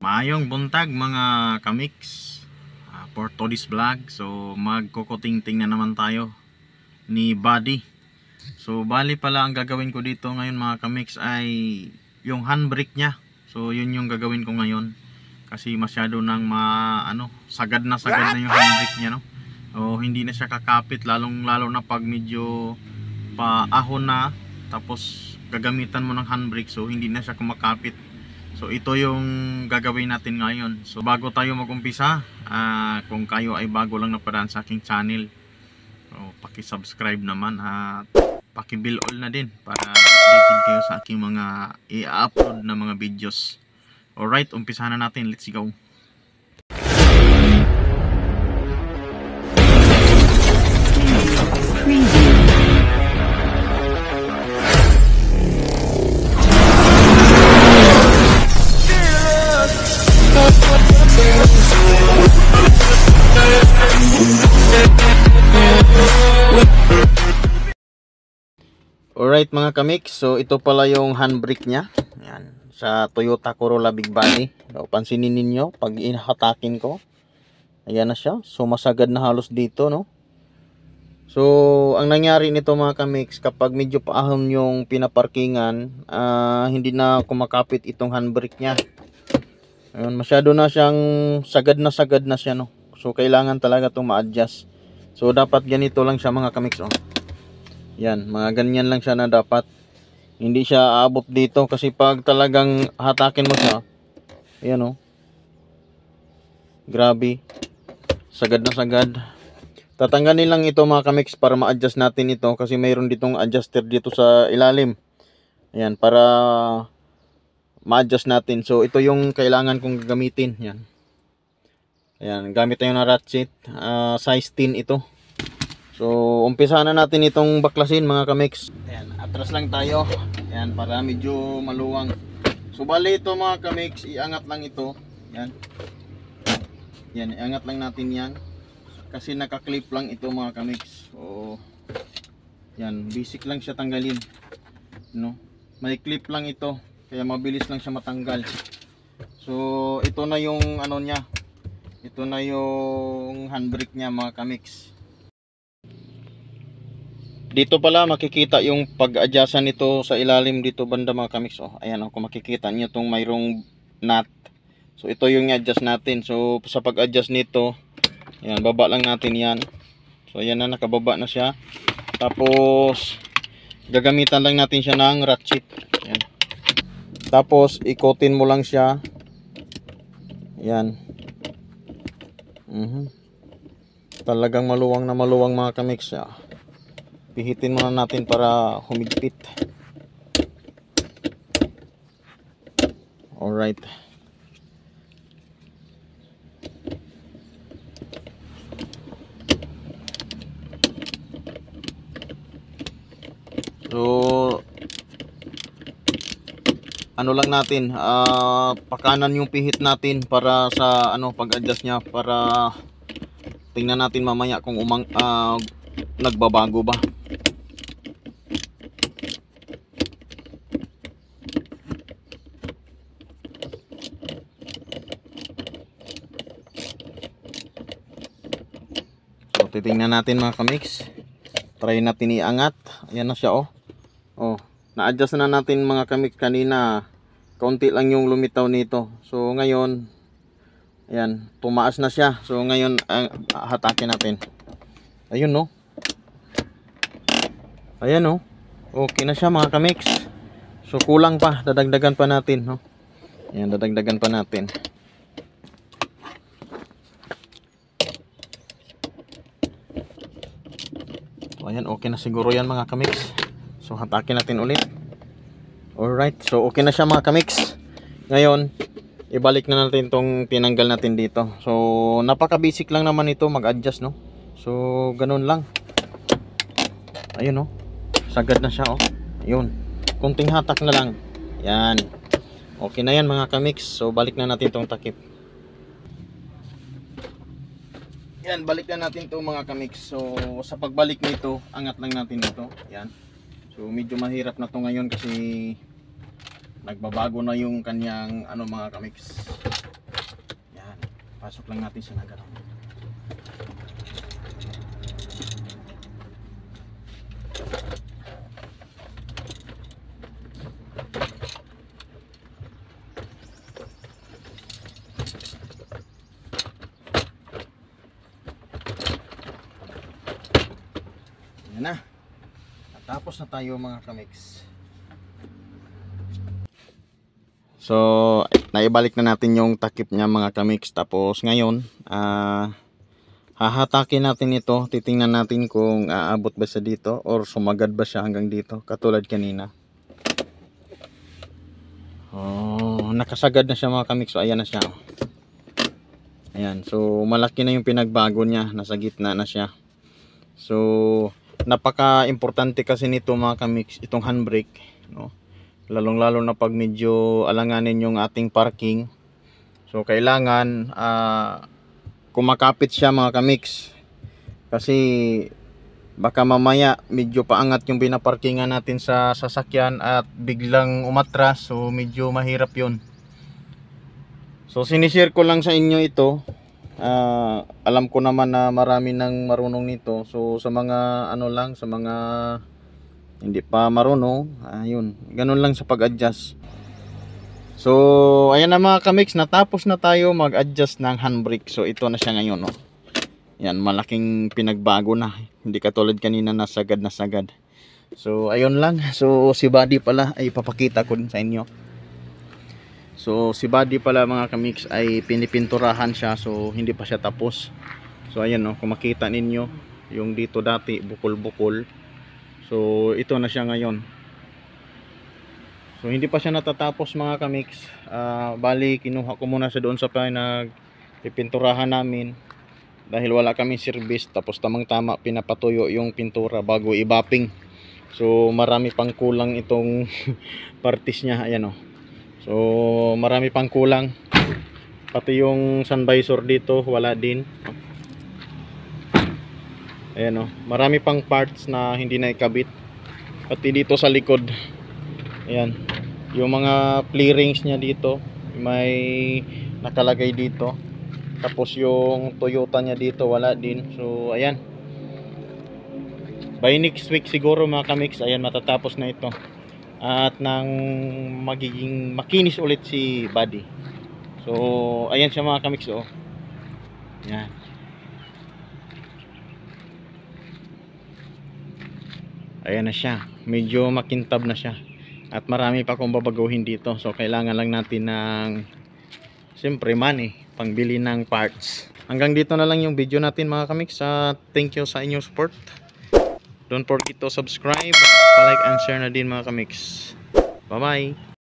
Maayong buntag mga kamix, for today's vlog. So magkukuting-ting na naman tayo ni Buddy. So bali pala ang gagawin ko dito ngayon mga kamix ay yung handbrake nya. So yun yung gagawin ko ngayon. Kasi masyado nang sagad na yung handbrake nya, no? O hindi na siya kakapit, lalo na pag medyo paahon na, tapos gagamitan mo ng handbrake, so hindi na siya kumakapit. So ito yung gagawin natin ngayon. So bago tayo mag-umpisa, kung kayo ay bago lang napadaan sa aking channel, so paki-subscribe naman at paki-bell all na din para updated kayo sa aking mga i-upload na mga videos. Alright, umpisa na natin. Let's go. Alright mga kamix, so ito pala yung handbrake nya. Yan, sa Toyota Corolla Big Body. So, pansinin ninyo pag inhatakin ko, ayan na siya. So masagad na halos dito, no? So ang nangyari nito mga kamix, kapag medyo paahon yung pinaparkingan, hindi na kumakapit itong handbrake nya. Ayun, masyado na siyang sagad na siya, no? So kailangan talaga itong ma-adjust. So dapat ganito lang siya mga kamix, oh. Yan, mga ganyan lang siya na dapat. Hindi siya aabot dito kasi pag talagang hatakin mo siya, ayan, oh. Grabe. Sagad na sagad. Tatanggalin lang ito mga kamix para ma-adjust natin ito kasi mayroon ditong adjuster dito sa ilalim. Ayan, para ma-adjust natin. So ito yung kailangan kong gagamitin. Yan. Ayan, gamit tayo ng ratchet. Size 10 ito. So umpisa na natin itong baklasin mga kamix. Ayan, atras lang tayo. Ayan, para medyo maluwang. So bali ito mga kamix, iangat lang ito. Yan. Yan, iangat lang natin yan. Kasi naka-clip lang ito mga kamix. So yan, basic lang siya tanggalin, no? May clip lang ito, kaya mabilis lang siya matanggal. So ito na yung ano niya. Ito na yung handbrake niya mga kamix. Dito pala makikita yung pag-adjustan nito sa ilalim dito banda mga kamix. Oh, ayan, oh, kung makikita niyo tong mayroong nut. So ito yung i-adjust natin. So sa pag-adjust nito, ayan, baba lang natin yan. So ayan na, nakababa na siya. Tapos gagamitan lang natin siya ng ratchet. Ayan. Tapos ikotin mo lang siya. Ayan. Talagang maluwang na maluwang mga kamix siya. Pihitin muna natin para humigpit. Alright. So ano lang natin, pakanan yung pihit natin para sa pag-adjust niya, para tingnan natin mamaya kung nagbabago ba. So titingnan natin mga kamix. Try natin iangat. Ayan na siya, oh. Oh, na-adjust na natin mga kamix kanina. Kaunti lang yung lumitaw nito. So ngayon, ayan, tumaas na siya. So ngayon, hatakin natin. Ayun, no? Ayan, no? Okay na siya mga kamix. So kulang pa, dadagdagan pa natin, no? Ayan, dadagdagan pa natin. So ayan, okay na siguro yan mga kamix. So hatakin natin ulit. Alright, so okay na siya mga kamix. Ngayon, ibalik na natin tong tinanggal natin dito. So napaka basic lang naman ito mag-adjust, no? So ganun lang. Ayun, no? Sagad na siya, oh. Ayun. Kunting hatak na lang. Yan. Okay na yan mga kamix. So balik na natin tong takip. Yan, balik na natin to mga kamix. So sa pagbalik nito, angat lang natin ito. Yan. So medyo mahirap na to ngayon kasi nagbabago na yung kanyang mga kamix. Pasok lang natin sa nagalaw. Yan na. Tapos na tayo mga kamix. So, naibalik na natin yung takip niya mga kamix. Tapos ngayon, hahatakin natin ito. Titingnan natin kung aabot ba siya dito or sumagad ba siya hanggang dito. Katulad kanina. Oh, nakasagad na siya mga kamix. So, ayan na siya. Ayan. So, malaki na yung pinagbago niya. Nasa gitna na siya. So, napaka-importante kasi nito mga kamix, itong handbrake, no? Lalong-lalo na pag medyo alanganin yung ating parking. So kailangan kumakapit siya mga kamix. Kasi baka mamaya medyo paangat yung binaparkingan natin sa sasakyan at biglang umatras. So medyo mahirap yun. So sinishare ko lang sa inyo ito. Alam ko naman na marami nang marunong nito. So sa mga ano lang, sa mga hindi pa marunong, ayun, ganun lang sa pag-adjust. So ayan na mga kamix, natapos na tayo mag-adjust ng handbrake. So ito na siya ngayon, no? Yan, malaking pinagbago na. Hindi katulad kanina na sagad na sagad. So ayun lang. So si body pala ay papakita ko din sa inyo. So si body pala mga kamix ay pinipinturahan siya. So hindi pa siya tapos. So ayan, no, kung makita ninyo yung dito dati bukol-bukol. So ito na siya ngayon. So hindi pa siya natatapos mga kamix. Bali kinuha ko muna siya doon sa pinagpinturahan namin. Dahil wala kaming service. Tapos tamang tama pinapatuyo yung pintura bago i-bapping. So marami pang kulang itong parties niya. Ayan, o. So marami pang kulang. Pati yung sun visor dito wala din. Ayan, o. Marami pang parts na hindi na ikabit. Pati dito sa likod. Ayan. Yung mga play rings niya dito. May nakalagay dito. Tapos yung Toyota niya dito wala din. So ayan. By next week siguro mga kamix. Ayan, matatapos na ito. At nang magiging makinis ulit si body. So ayan siya mga kamix, oh. Ayan. Ayan na siya, medyo makintab na siya at marami pa akong babaguhin dito. So kailangan lang natin ng siyempre money pangbili ng parts. Hanggang dito na lang yung video natin mga kamix. Thank you sa inyong support. Don't forget to subscribe, like and share na din mga kamix. Bye bye.